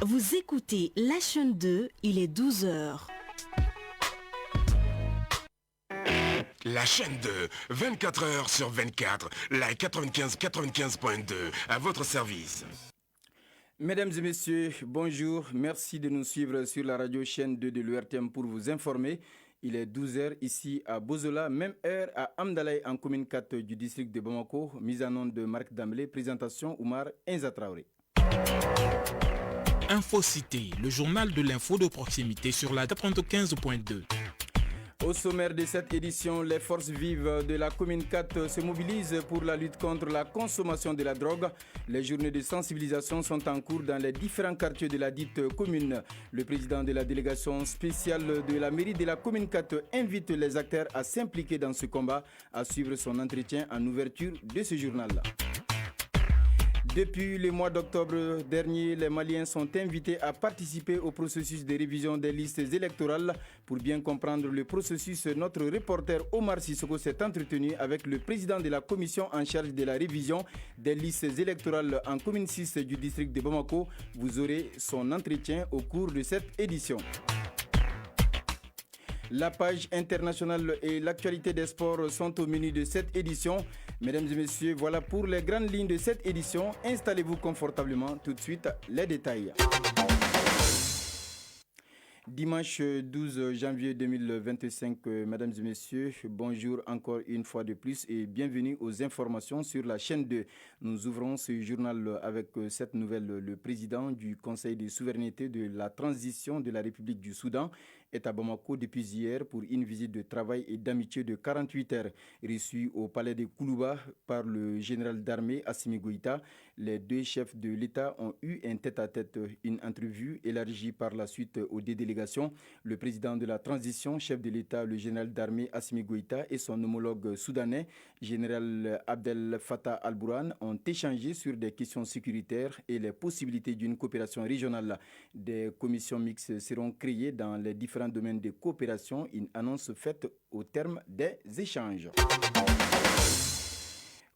Vous écoutez la chaîne 2, il est 12 heures. La chaîne 2, 24 heures sur 24, la 95.2, à votre service. Mesdames et messieurs, bonjour. Merci de nous suivre sur la radio chaîne 2 de l'URTM pour vous informer. Il est 12h ici à Bozola, même heure à Amdalaï en commune 4 du district de Bamako. Mise en onde de Marc Damblé, présentation Oumar Enza Traoré. Infocité, le journal de l'info de proximité sur la 95.2. Au sommaire de cette édition, les forces vives de la commune 4 se mobilisent pour la lutte contre la consommation de la drogue. Les journées de sensibilisation sont en cours dans les différents quartiers de la dite commune. Le président de la délégation spéciale de la mairie de la commune 4 invite les acteurs à s'impliquer dans ce combat, à suivre son entretien en ouverture de ce journal. Depuis le mois d'octobre dernier, les Maliens sont invités à participer au processus de révision des listes électorales. Pour bien comprendre le processus, notre reporter Omar Sissoko s'est entretenu avec le président de la commission en charge de la révision des listes électorales en commune 6 du district de Bamako. Vous aurez son entretien au cours de cette édition. La page internationale et l'actualité des sports sont au menu de cette édition. Mesdames et messieurs, voilà pour les grandes lignes de cette édition. Installez-vous confortablement. Tout de suite, les détails. Dimanche 12 janvier 2025, mesdames et messieurs, bonjour encore une fois de plus et bienvenue aux informations sur la chaîne 2. Nous ouvrons ce journal avec cette nouvelle. Le président du Conseil de souveraineté de la transition de la République du Soudan est à Bamako depuis hier pour une visite de travail et d'amitié de 48 heures. Reçu au palais de Koulouba par le général d'armée Assimi Goïta, les deux chefs de l'État ont eu un tête-à-tête, une entrevue élargie par la suite aux deux délégations. Le président de la transition, chef de l'État, le général d'armée Assimi Goïta et son homologue soudanais, général Abdel Fattah al-Burhan, ont échangé sur des questions sécuritaires et les possibilités d'une coopération régionale. Des commissions mixtes seront créées dans les différents domaines de coopération, une annonce faite au terme des échanges.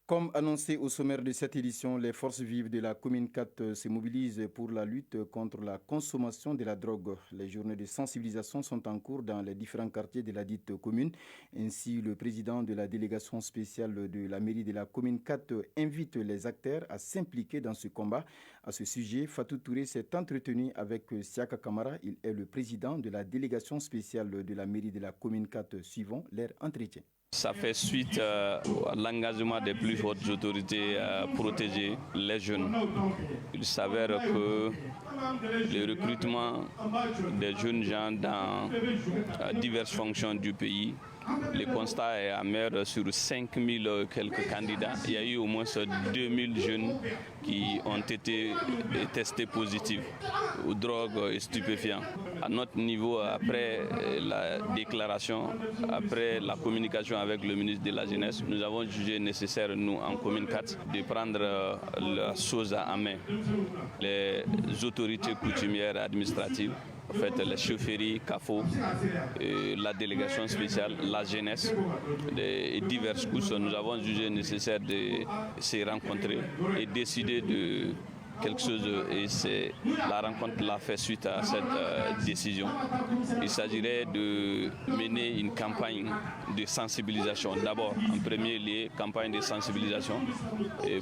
Comme annoncé au sommaire de cette édition, les forces vives de la commune 4 se mobilisent pour la lutte contre la consommation de la drogue. Les journées de sensibilisation sont en cours dans les différents quartiers de la dite commune. Ainsi, le président de la délégation spéciale de la mairie de la commune 4 invite les acteurs à s'impliquer dans ce combat. À ce sujet, Fatou Touré s'est entretenu avec Siaka Kamara. Il est le président de la délégation spéciale de la mairie de la commune 4. Suivons leur entretien. Ça fait suite à l'engagement des plus hautes autorités à protéger les jeunes. Il s'avère que le recrutement des jeunes gens dans diverses fonctions du pays, le constat est amer. Sur 5000 quelques candidats, il y a eu au moins 2000 jeunes qui ont été testés positifs aux drogues et stupéfiants. À notre niveau, après la déclaration, après la communication avec le ministre de la Jeunesse, nous avons jugé nécessaire, nous, en commune 4, de prendre la chose en main. Les autorités coutumières administratives, en fait, les chaufferies, CAFO, la délégation spéciale, la jeunesse, et diverses couches, nous avons jugé nécessaire de se rencontrer et décider de quelque chose, et la rencontre l'a fait suite à cette décision. Il s'agirait de mener une campagne de sensibilisation. D'abord, en premier lieu, campagne de sensibilisation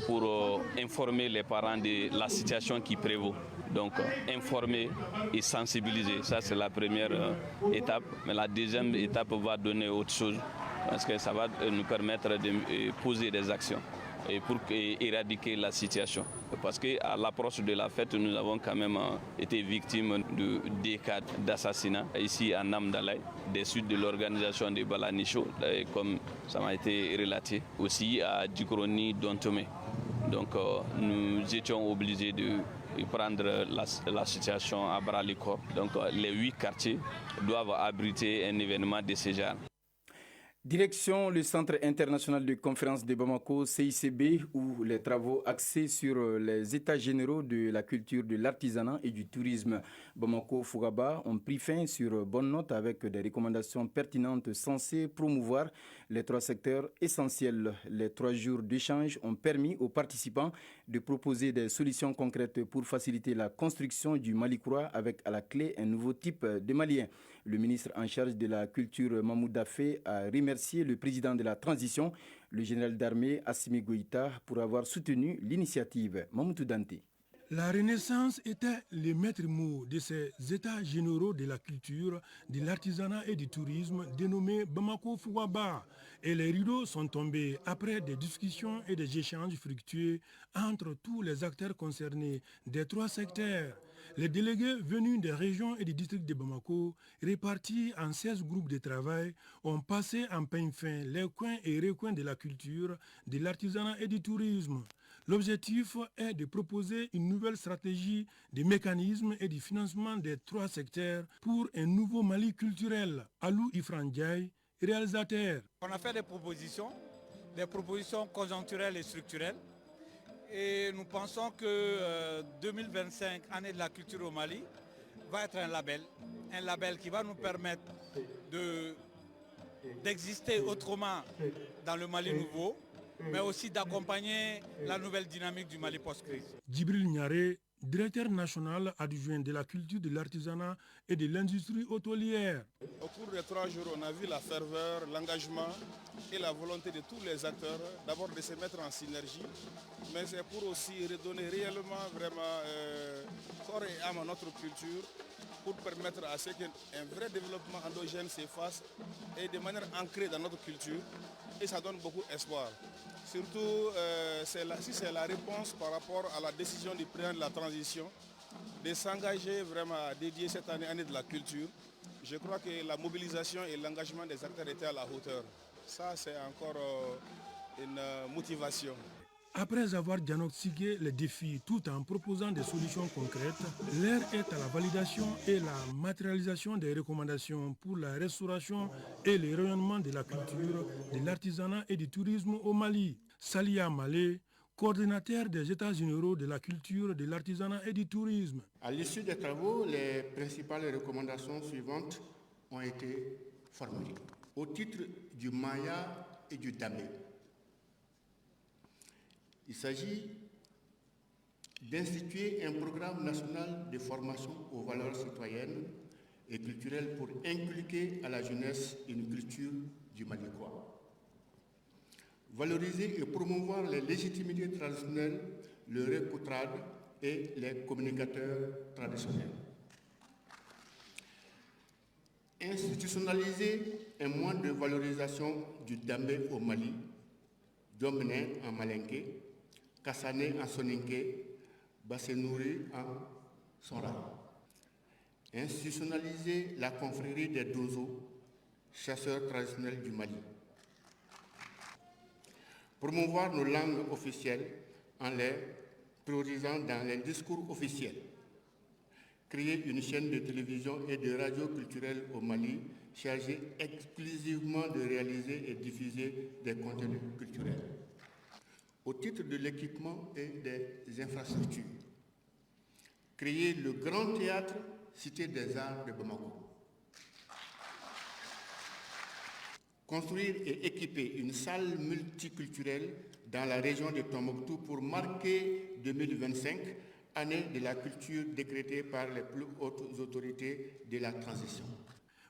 pour informer les parents de la situation qui prévaut. Donc, informer et sensibiliser, ça c'est la première étape. Mais la deuxième étape va donner autre chose, parce que ça va nous permettre de poser des actions et pour éradiquer la situation. Parce qu'à l'approche de la fête, nous avons quand même été victimes de des cas d'assassinat ici à Namdalaï, des suites de l'organisation des Balanicho, comme ça m'a été relaté, aussi à Djikroni Dontome. Donc nous étions obligés de prendre la situation à bras le corps. Donc les 8 quartiers doivent abriter un événement de ce genre. Direction le Centre international de conférence de Bamako, CICB, où les travaux axés sur les états généraux de la culture de l'artisanat et du tourisme Bamako-Fougaba ont pris fin sur bonne note avec des recommandations pertinentes censées promouvoir Les 3 secteurs essentiels, les 3 jours d'échange ont permis aux participants de proposer des solutions concrètes pour faciliter la construction du Mali Croix avec à la clé un nouveau type de Malien. Le ministre en charge de la culture Mamoud Dafé a remercié le président de la transition, le général d'armée Assimi Goïta, pour avoir soutenu l'initiative. Mamoudou Dante. La Renaissance était le maître mot de ces états généraux de la culture, de l'artisanat et du tourisme dénommés Bamako Fouaba. Et les rideaux sont tombés après des discussions et des échanges fructueux entre tous les acteurs concernés des 3 secteurs. Les délégués venus des régions et du district de Bamako, répartis en 16 groupes de travail, ont passé en peigne fin les coins et recoins de la culture, de l'artisanat et du tourisme. L'objectif est de proposer une nouvelle stratégie de mécanismes et de financement des 3 secteurs pour un nouveau Mali culturel. Alou Ifrandjaï, réalisateur. On a fait des propositions conjoncturelles et structurelles. Et nous pensons que 2025, année de la culture au Mali, va être un label qui va nous permettre d'exister autrement dans le Mali nouveau, mais aussi d'accompagner la nouvelle dynamique du Mali post-crise. Djibril Niaré, directeur national adjoint de la culture, de l'artisanat et de l'industrie hôtelière. Au cours des 3 jours, on a vu la ferveur, l'engagement et la volonté de tous les acteurs, d'abord de se mettre en synergie, mais c'est pour aussi redonner réellement, vraiment, corps et âme à notre culture, pour permettre à ce qu'un vrai développement endogène se fasse et de manière ancrée dans notre culture. Et ça donne beaucoup d'espoir. Surtout si c'est la réponse par rapport à la décision du président de la transition de s'engager vraiment à dédier cette année de la culture. Je crois que la mobilisation et l'engagement des acteurs étaient à la hauteur. Ça, c'est encore une motivation. Après avoir diagnostiqué les défis tout en proposant des solutions concrètes, l'heure est à la validation et la matérialisation des recommandations pour la restauration et le rayonnement de la culture, de l'artisanat et du tourisme au Mali. Salia Malé, coordinateur des États généraux de la culture, de l'artisanat et du tourisme. À l'issue des travaux, les principales recommandations suivantes ont été formulées. Au titre du Maya et du Damé, il s'agit d'instituer un programme national de formation aux valeurs citoyennes et culturelles pour inculquer à la jeunesse une culture du Mali-Croix. Valoriser et promouvoir les légitimités traditionnelles, le recoutrade et les communicateurs traditionnels. Institutionnaliser un mois de valorisation du Dambé au Mali, Domné en Malinké, Kassané en Soninké, Bassenouri en Sora. Institutionnaliser la confrérie des Dozo, chasseurs traditionnels du Mali. Promouvoir nos langues officielles en les priorisant dans les discours officiels. Créer une chaîne de télévision et de radio culturelle au Mali chargée exclusivement de réaliser et diffuser des contenus culturels. Au titre de l'équipement et des infrastructures, créer le grand théâtre Cité des Arts de Bamako. Construire et équiper une salle multiculturelle dans la région de Tombouctou pour marquer 2025, année de la culture décrétée par les plus hautes autorités de la transition.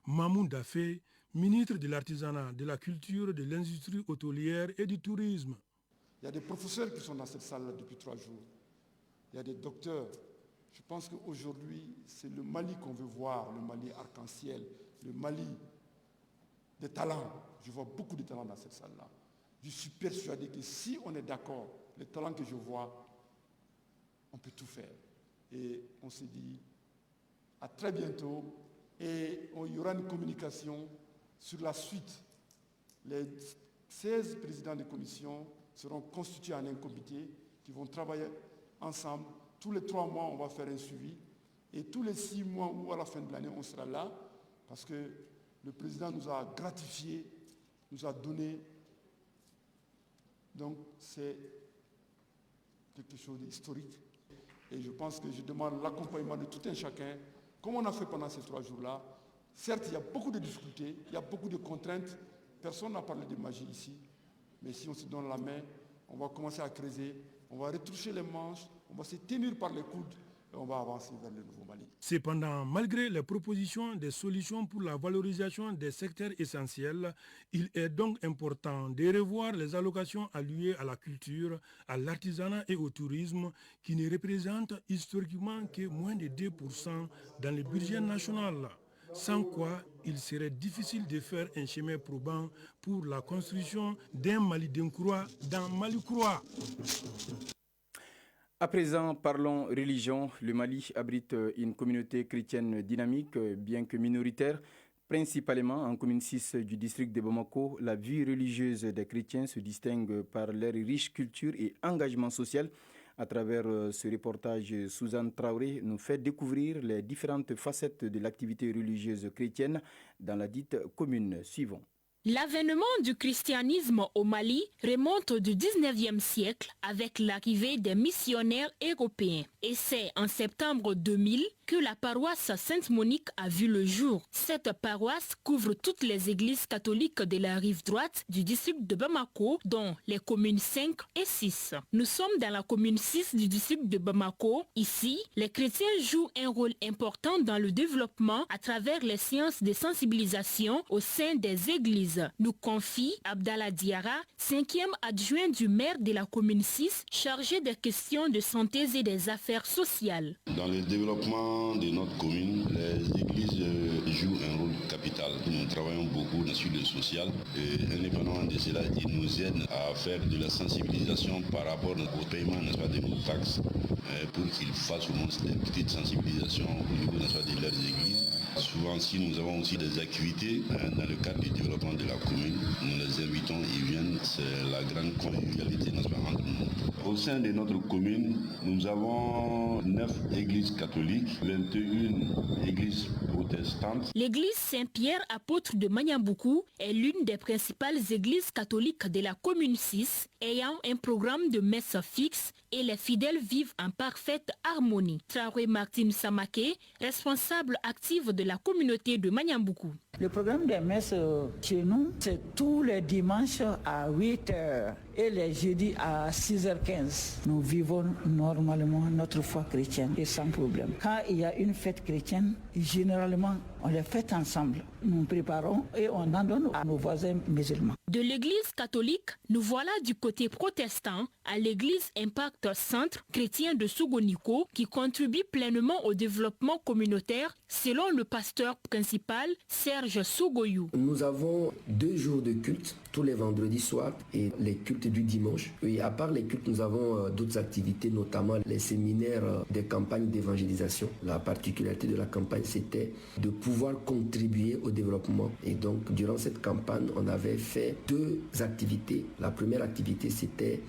Mamoud Dafé, ministre de l'Artisanat, de la Culture, de l'Industrie hôtelière et du Tourisme. Il y a des professeurs qui sont dans cette salle-là depuis 3 jours. Il y a des docteurs. Je pense qu'aujourd'hui, c'est le Mali qu'on veut voir, le Mali arc-en-ciel, le Mali des talents. Je vois beaucoup de talents dans cette salle-là. Je suis persuadé que si on est d'accord, les talents que je vois, on peut tout faire. Et on s'est dit à très bientôt et il y aura une communication sur la suite. Les 16 présidents de commission seront constitués en un comité qui vont travailler ensemble. Tous les 3 mois, on va faire un suivi. Et tous les 6 mois ou à la fin de l'année, on sera là parce que le président nous a gratifié, nous a donné. Donc c'est quelque chose d'historique. Et je pense que je demande l'accompagnement de tout un chacun, comme on a fait pendant ces 3 jours-là. Certes, il y a beaucoup de difficultés, il y a beaucoup de contraintes. Personne n'a parlé de magie ici, mais si on se donne la main, on va commencer à creuser, on va retroucher les manches, on va se tenir par les coudes et on va avancer vers le nouveau Mali. Cependant, malgré les propositions des solutions pour la valorisation des secteurs essentiels, il est donc important de revoir les allocations allouées à la culture, à l'artisanat et au tourisme qui ne représentent historiquement que moins de 2% dans le budget national. Sans quoi, il serait difficile de faire un chemin probant pour la construction d'un Mali d'Incroix dans Mali-Croix. À présent, parlons religion. Le Mali abrite une communauté chrétienne dynamique, bien que minoritaire. Principalement en commune 6 du district de Bamako, la vie religieuse des chrétiens se distingue par leur riche culture et engagement social. À travers ce reportage, Suzanne Traoré nous fait découvrir les différentes facettes de l'activité religieuse chrétienne dans la dite commune. Suivons. L'avènement du christianisme au Mali remonte du 19e siècle avec l'arrivée des missionnaires européens. Et c'est en septembre 2000 que la paroisse Sainte-Monique a vu le jour. Cette paroisse couvre toutes les églises catholiques de la rive droite du district de Bamako, dont les communes 5 et 6. Nous sommes dans la commune 6 du district de Bamako. Ici, les chrétiens jouent un rôle important dans le développement à travers les séances de sensibilisation au sein des églises, nous confie Abdallah Diara, 5e adjoint du maire de la commune 6, chargé des questions de santé et des affaires sociales. Dans le développement de notre commune, les églises jouent un rôle capital. Nous travaillons beaucoup sur le social et indépendamment de cela, ils nous aident à faire de la sensibilisation par rapport au paiement de nos taxes pour qu'ils fassent au moins des petites sensibilisations au niveau de leurs églises. Souvent, si nous avons aussi des activités dans le cadre du développement de la commune, nous les invitons, ils viennent, c'est la grande convivialité entre nous. Au sein de notre commune, nous avons 9 églises catholiques, 21 églises protestantes. L'église Saint-Pierre apôtre de Maniamboukou est l'une des principales églises catholiques de la commune 6, ayant un programme de messe fixe et les fidèles vivent en parfaite harmonie. Traoré Martine Samake, responsable active de la communauté de Maniamboukou. Le programme des messes chez nous, c'est tous les dimanches à 8h et les jeudis à 6h15. Nous vivons normalement notre foi chrétienne et sans problème. Quand il y a une fête chrétienne, généralement, on les fête ensemble. Nous préparons et on en donne à nos voisins musulmans. De l'église catholique, nous voilà du côté protestant à l'église Impact Centre chrétien de Sougoniko qui contribue pleinement au développement communautaire selon le pasteur principal Serge Sougoyou. Nous avons 2 jours de culte tous les vendredis soirs et les cultes du dimanche. Et à part les cultes, nous avons d'autres activités, notamment les séminaires des campagnes d'évangélisation. La particularité de la campagne, c'était de pouvoir contribuer au développement. Et donc, durant cette campagne, on avait fait 2 activités. La première activité, c'était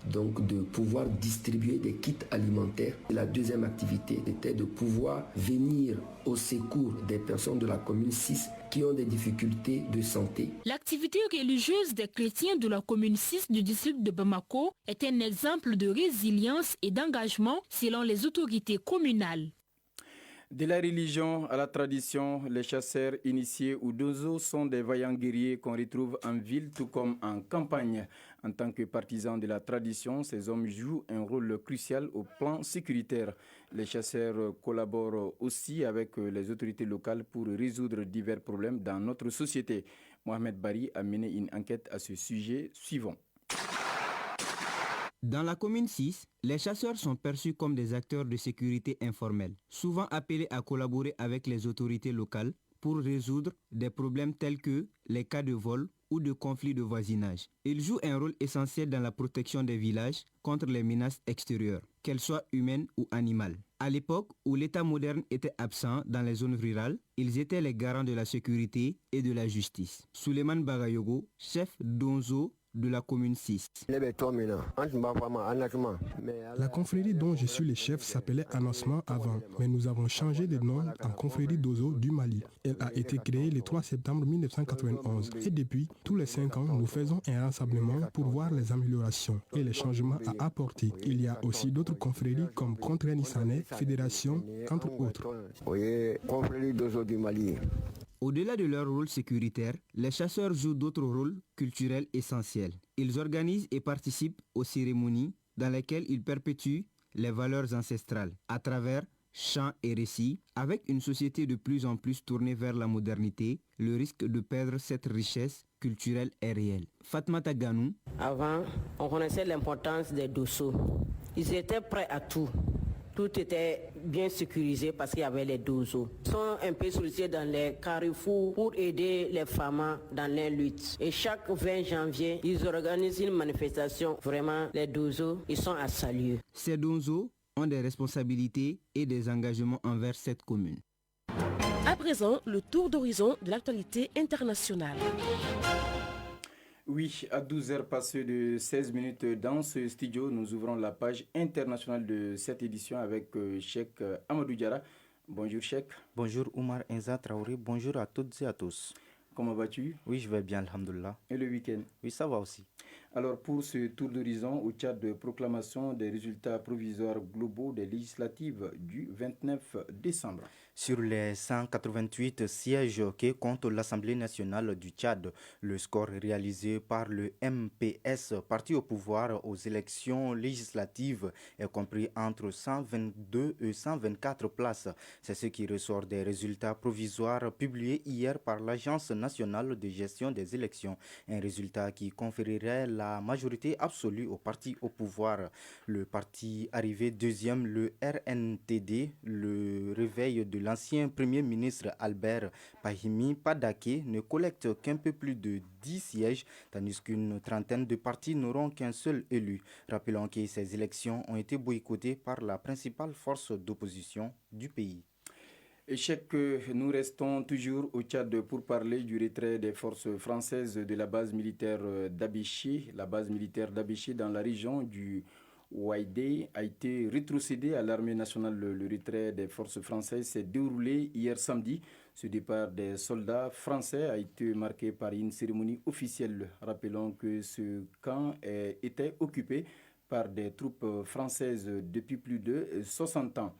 donc de pouvoir distribuer des kits alimentaires. Et la deuxième activité était de pouvoir venir au secours des personnes de la commune 6 qui ont des difficultés de santé. L'activité religieuse des chrétiens de la commune 6 du district de Bamako est un exemple de résilience et d'engagement selon les autorités communales. De la religion à la tradition, les chasseurs initiés ou dozo sont des vaillants guerriers qu'on retrouve en ville tout comme en campagne. En tant que partisans de la tradition, ces hommes jouent un rôle crucial au plan sécuritaire. Les chasseurs collaborent aussi avec les autorités locales pour résoudre divers problèmes dans notre société. Mohamed Bari a mené une enquête à ce sujet. Suivant. Dans la commune 6, les chasseurs sont perçus comme des acteurs de sécurité informels, souvent appelés à collaborer avec les autorités locales pour résoudre des problèmes tels que les cas de vol ou de conflits de voisinage. Ils jouent un rôle essentiel dans la protection des villages contre les menaces extérieures, qu'elles soient humaines ou animales. À l'époque où l'État moderne était absent dans les zones rurales, ils étaient les garants de la sécurité et de la justice. Souleymane Bagayogo, chef d'Onzo de la commune 6. La confrérie dont je suis le chef s'appelait Annoncement avant, mais nous avons changé de nom en confrérie d'Ozo du Mali. Elle a été créée le 3 septembre 1991 et depuis, tous les 5 ans, nous faisons un rassemblement pour voir les améliorations et les changements à apporter. Il y a aussi d'autres confréries comme Contre Nissané, Fédération, entre autres. Au-delà de leur rôle sécuritaire, les chasseurs jouent d'autres rôles culturels essentiels. Ils organisent et participent aux cérémonies dans lesquelles ils perpétuent les valeurs ancestrales à travers chants et récits. Avec une société de plus en plus tournée vers la modernité, le risque de perdre cette richesse culturelle est réel. Fatmata Ganou. Avant, on connaissait l'importance des dosso. Ils étaient prêts à tout. Tout était bien sécurisé parce qu'il y avait les dosos. Ils sont un peu sollicités dans les carrefours pour aider les femmes dans les luttes. Et chaque 20 janvier, ils organisent une manifestation. Vraiment, les dosos, ils sont à saluer. Ces dosos ont des responsabilités et des engagements envers cette commune. À présent, le tour d'horizon de l'actualité internationale. Oui, à 12h passées de 16 minutes dans ce studio, nous ouvrons la page internationale de cette édition avec Cheikh Amadou Diarra. Bonjour Cheikh. Bonjour Oumar Enza Traoré, bonjour à toutes et à tous. Comment vas-tu? Oui, je vais bien, alhamdoulilah. Et le week-end? Oui, ça va aussi. Alors pour ce tour d'horizon au Tchad de proclamation des résultats provisoires globaux des législatives du 29 décembre. Sur les 188 sièges que compte l'Assemblée nationale du Tchad, le score réalisé par le MPS, parti au pouvoir aux élections législatives, est compris entre 122 et 124 places. C'est ce qui ressort des résultats provisoires publiés hier par l'Agence nationale de gestion des élections. Un résultat qui conférerait la majorité absolue au parti au pouvoir. Le parti arrivé deuxième, le RNTD, le réveil de l'ancien Premier ministre Albert Pahimi Padake, ne collecte qu'un peu plus de 10 sièges, tandis qu'une trentaine de partis n'auront qu'un seul élu. Rappelons que ces élections ont été boycottées par la principale force d'opposition du pays. Échec, nous restons toujours au Tchad pour parler du retrait des forces françaises de la base militaire d'Abéché. La base militaire d'Abéché dans la région du Ouaïdé a été rétrocédée à l'armée nationale. Le retrait des forces françaises s'est déroulé hier samedi. Ce départ des soldats français a été marqué par une cérémonie officielle. Rappelons que ce camp était occupé par des troupes françaises depuis plus de 60 ans.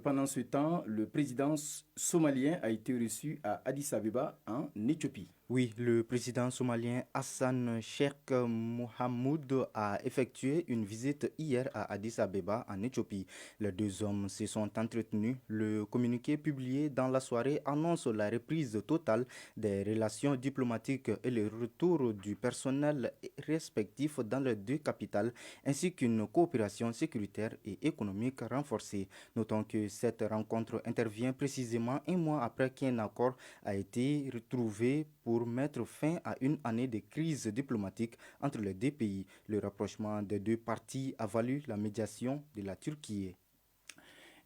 Pendant ce temps, le président somalien a été reçu à Addis Abeba en Éthiopie. Oui, le président somalien Hassan Sheikh Mohamud a effectué une visite hier à Addis Abeba en Éthiopie. Les deux hommes se sont entretenus. Le communiqué publié dans la soirée annonce la reprise totale des relations diplomatiques et le retour du personnel respectif dans les deux capitales, ainsi qu'une coopération sécuritaire et économique renforcée. Notons que cette rencontre intervient précisément un mois après qu'un accord a été retrouvé pour mettre fin à une année de crise diplomatique entre les deux pays. Le rapprochement des deux parties a valu la médiation de la Turquie.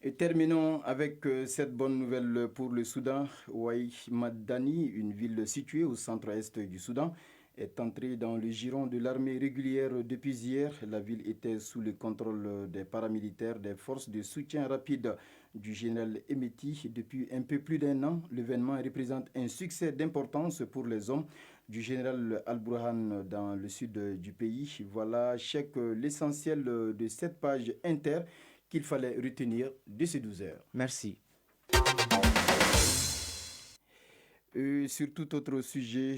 Et terminons avec cette bonne nouvelle pour le Soudan. Ouaï Madani, une ville située au centre-est du Soudan, est entrée dans le giron de l'armée régulière depuis hier. La ville était sous le contrôle des paramilitaires des forces de soutien rapide du général Emeti depuis un peu plus d'un an. L'événement représente un succès d'importance pour les hommes du général Al-Burhan dans le sud du pays. Voilà l'essentiel de cette page inter qu'il fallait retenir de ces 12 heures. Merci. Sur tout autre sujet,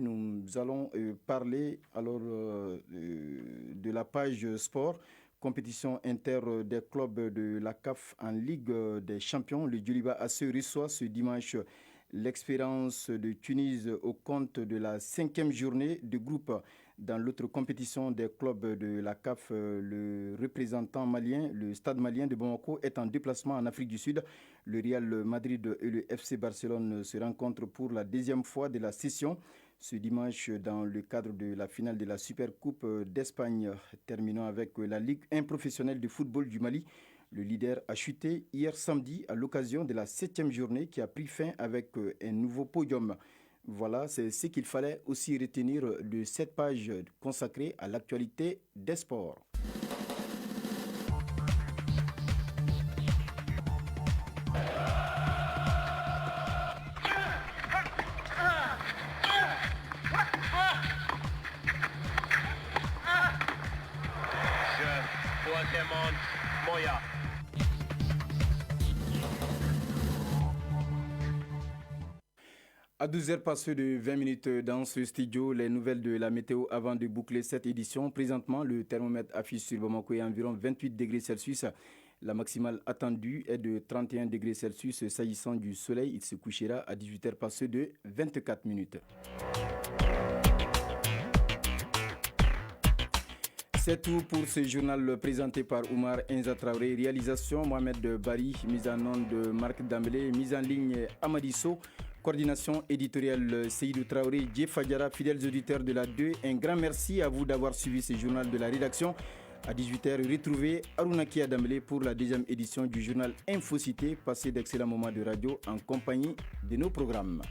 nous allons parler alors de la page sport. Compétition inter des clubs de la CAF en Ligue des Champions. Le Djoliba AC reçoit ce dimanche l'Espérance de Tunis au compte de la 5e journée de groupe. Dans l'autre compétition des clubs de la CAF, le représentant malien, le Stade malien de Bamako, est en déplacement en Afrique du Sud. Le Real Madrid et le FC Barcelone se rencontrent pour la deuxième fois de la session ce dimanche dans le cadre de la finale de la Supercoupe d'Espagne. Terminons avec la Ligue 1 professionnelle de football du Mali. Le leader a chuté hier samedi à l'occasion de la 7e journée qui a pris fin avec un nouveau podium. Voilà, c'est ce qu'il fallait aussi retenir de cette page consacrée à l'actualité des sports. À 12h passées de 20 minutes dans ce studio, les nouvelles de la météo avant de boucler cette édition. Présentement, le thermomètre affiche sur Bamako environ 28 degrés Celsius. La maximale attendue est de 31 degrés Celsius. S'agissant du soleil, il se couchera à 18h passées de 24 minutes. C'est tout pour ce journal présenté par Oumar Enza Traoré. Réalisation Mohamed Bari, mise en onde de Marc Dambélé, mise en ligne Amadisso. Coordination éditoriale Seydou Traoré, Dje Fadjara, fidèles auditeurs de la 2. Un grand merci à vous d'avoir suivi ce journal de la rédaction. À 18h, retrouvez Arunaki Adamele pour la deuxième édition du journal Infocité. Passez d'excellents moments de radio en compagnie de nos programmes.